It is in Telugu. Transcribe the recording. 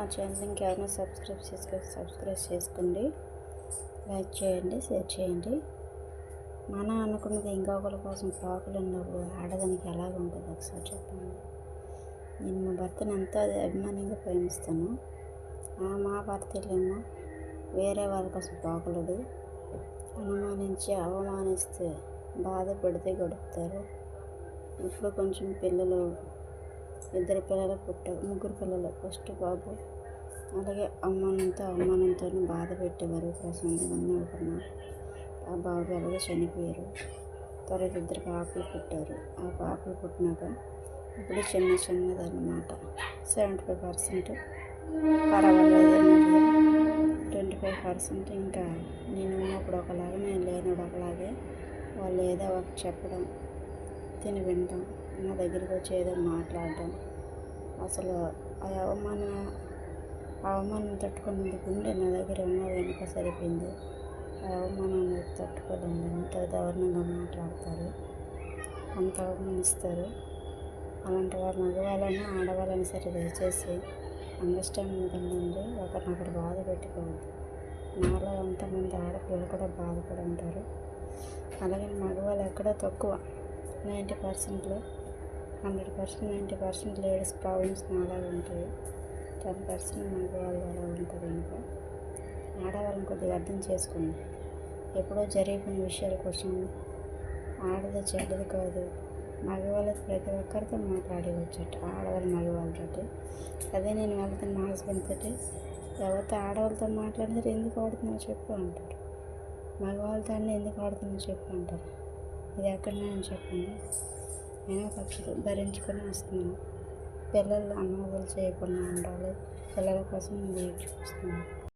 మా ఛానల్ ఇంకెవరైనా సబ్స్క్రైబ్ చేసుకోండి, లైక్ చేయండి, షేర్ చేయండి. మనం అనుకున్నది ఇంకొకరి కోసం పాకులు ఉన్నప్పుడు ఆడదానికి ఎలాగ ఉంటుంది ఒకసారి చెప్పండి. నేను మా భర్తను ఎంతో అభిమానంగా ప్రేమిస్తాను. మా భర్తలేమో వేరే వాళ్ళ కోసం పాకులుడు, అనుమానించి అవమానిస్తే బాధ పెడితే గడుపుతారు. ఇప్పుడు కొంచెం పిల్లలు, ముగ్గురు పిల్లలు, ఫస్ట్ బాబు. అలాగే అవమానంతో బాధ పెట్టేవారు. ప్రశాంతంగా అనుకున్నారు. ఆ బాబు అలాగే చనిపోయారు. తర్వాత 2 పాపలు పుట్టారు. ఆ పాపలు పుట్టినాక ఇప్పుడు చిన్నదన్నమాట. 75% పర్వాలేదు, 25% ఇంకా నేను ఉన్నప్పుడు ఒకలాగా, నేను లేనప్పుడు ఒకలాగే. వాళ్ళు ఏదో ఒకటి చెప్పడం, తిని వినడం, నా దగ్గరికి వచ్చి ఏదో మాట్లాడడం. అసలు ఆ అవమానం తట్టుకునేందుకు గుండె నా దగ్గర ఉన్నది వెనుక సరిపోయింది. ఆ అవమానాన్ని తట్టుకోలేము. ఎంత దారుణంగా మాట్లాడతారు, అంత అవమానిస్తారు. అలాంటి వారు మగవాళ్ళని ఆడవాళ్ళని సరే దయచేసి అండర్స్టాండింగ్ ఉండి ఒకరినొకరు బాధ పెట్టుకోవద్దు. నాలో ఎంతమంది ఆడపిల్లలు కూడా బాధపడి ఉంటారు. అలాగే మగవాళ్ళు ఎక్కడో తక్కువ, 90%లో 90% లేడీస్ ప్రాబ్లమ్స్ నాలాగా ఉంటాయి. 10% మగవాళ్ళు అలా ఉంటుంది. ఇంకా ఆడవాళ్ళని కొద్దిగా అర్థం చేసుకోండి. ఎప్పుడో జరిగిపోయిన విషయాల కోసం ఆడది చెడ్డది కాదు. మగవాళ్ళకి ప్రతి ఒక్కరితో మాట్లాడేవచ్చట, ఆడవాళ్ళు మగవాళ్ళతో. అదే నేను వెళ్తాను మా హస్బెండ్ తోటి, ఎవరితో ఆడవాళ్ళతో మాట్లాడినారు, ఎందుకు ఆడుతున్నావు చెప్పు అంటారు. మగవాళ్ళతో ఎందుకు ఆడుతున్నావు చెప్పు అంటారు. ఇది ఎక్కడ నేను చెప్పండి. నేను తప్పదు, భరించుకొని వస్తున్నాను. పిల్లలు అన్నవాళ్ళు చేయకుండా ఉండాలి. పిల్లల కోసం నేను చూస్తున్నాను.